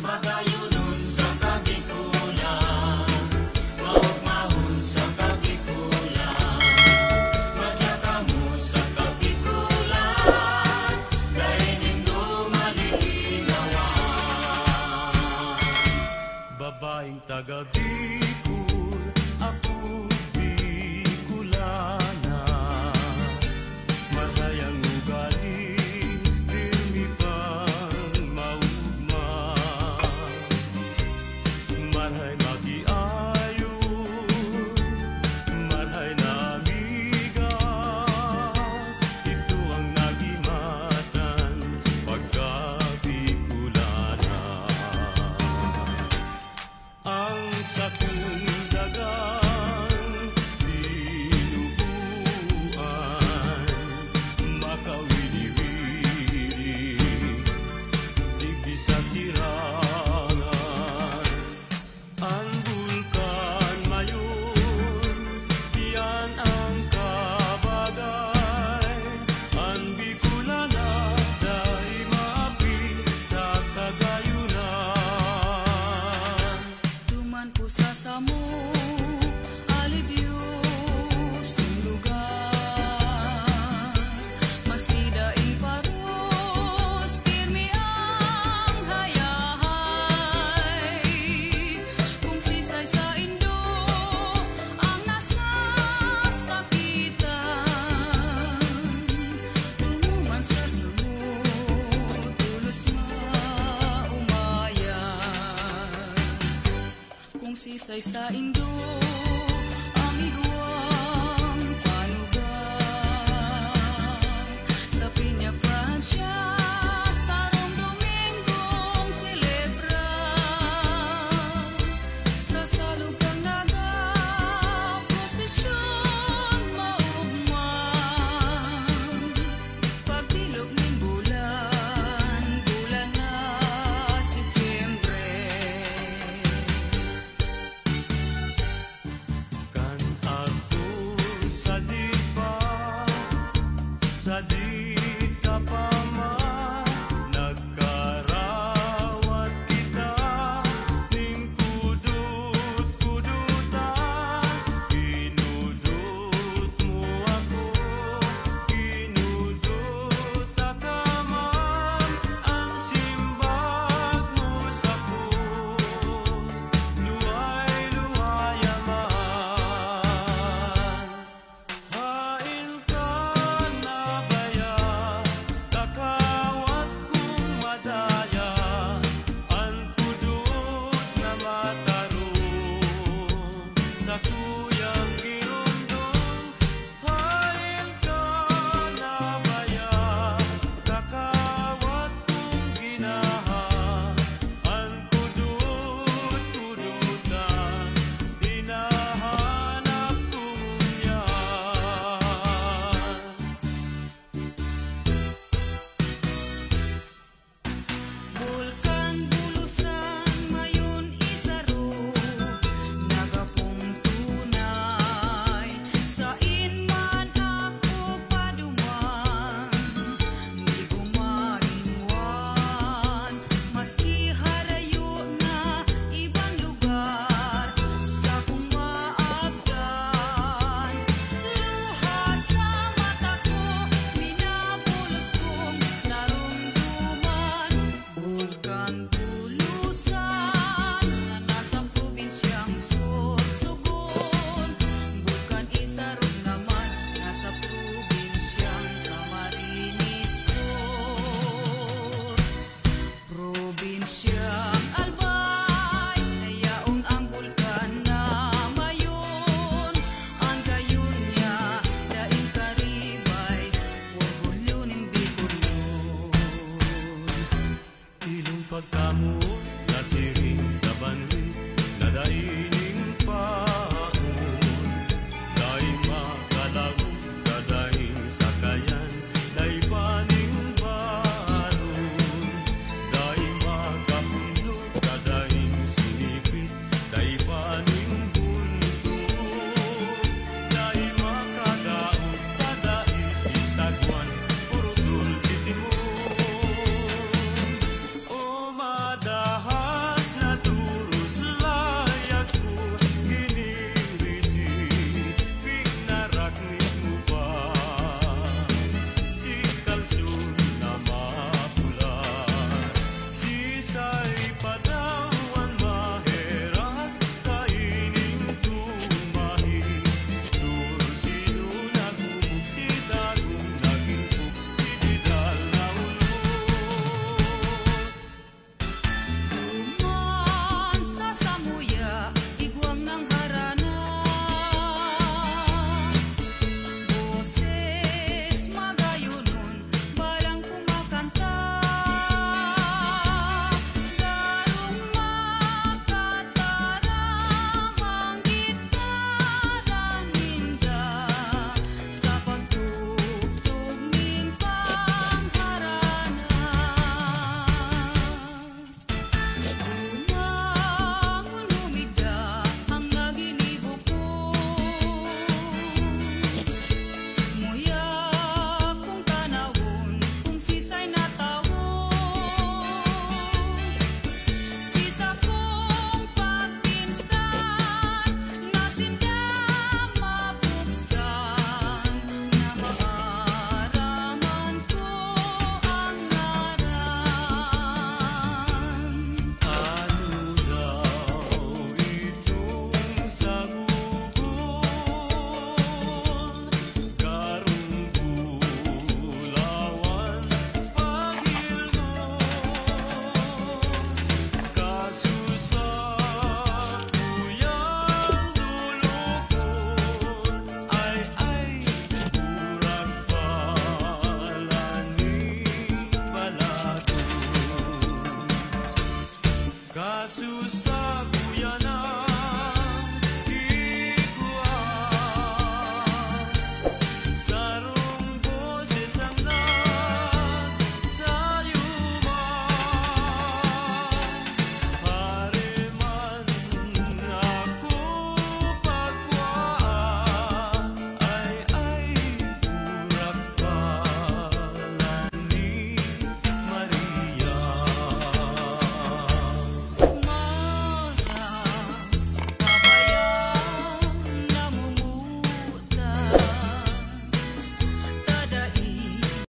Magayunon sa kabikulan, maugmahon sa kabikulan, madyakamu sa kabikulan, dahil malilinawan. Babaeng taga Bicol, ako Bicolana, marayang ugali, pirmi pang maugma, marhay magiayo, marhay na amiga, ito ang nagimatan pagka Bicolana. Ang sakong dagang dinuguan, makawili-wili, digdi sa sirangan. Ang bulkan mayon, yan ang kabagay. Ang Bicolana, dahil maapi sa kagayunan. Duman po sa samo, alibyo sing lugar. Maski daing paros, pirmi ang hayahay. Kung sisay sa Indo, ang nasasakitan. Tumuman sa samo, tulos maumayan. Kung sisay sa Indo, ang iguang panugang. Sa Piña Francia, sa Rome Domingong celebra. Sa Salugang Naga, prosesyon maugmang. Pagbilog ng bulan, bulan na Setyembre. Kan ako sa dipa, sa di ka pa man, nagkarawat kita, ning kudut-kudutan, kinudut mo ako, kinudut akaman, ang simbag mo sa put, luway-luwayaman. Hain ka na baya, kakawat kong madaya, ang kudut na matarong sa kuyang girondong. Hain ka na baya, kakawat kong ginaha, ang kudut-kudutan, hinahanap ko ngunyan. Bulkan bulusan mayon isaro, nagapong tunay. Sa inman ako paduman, di ko marinwan. Maski harayo na ibang lugar, sa kong maagdan. Luha sa mata ko, minapulos kong naramdaman. Bulkan bulusan nga nasa probinsyang Sorsogon. Bulkan Isarog naman nasa probinsyang Camarines Sur. Probinsyang Albay, nayaon ang bulkan na mayon. Ang gayon niya, daing karibay, orgulyo ning Bicolon. Ilong pagkamo, nasiring sa banwi, nadaining paon. Dahil makalago, dadaing sakayan, dahil paning baron. Dahil makapundo, dadaing sinipit, dahil paning bunto. Dahil makadaog, dadaing sisagwan, puro dulce timon. O madahan Kasusa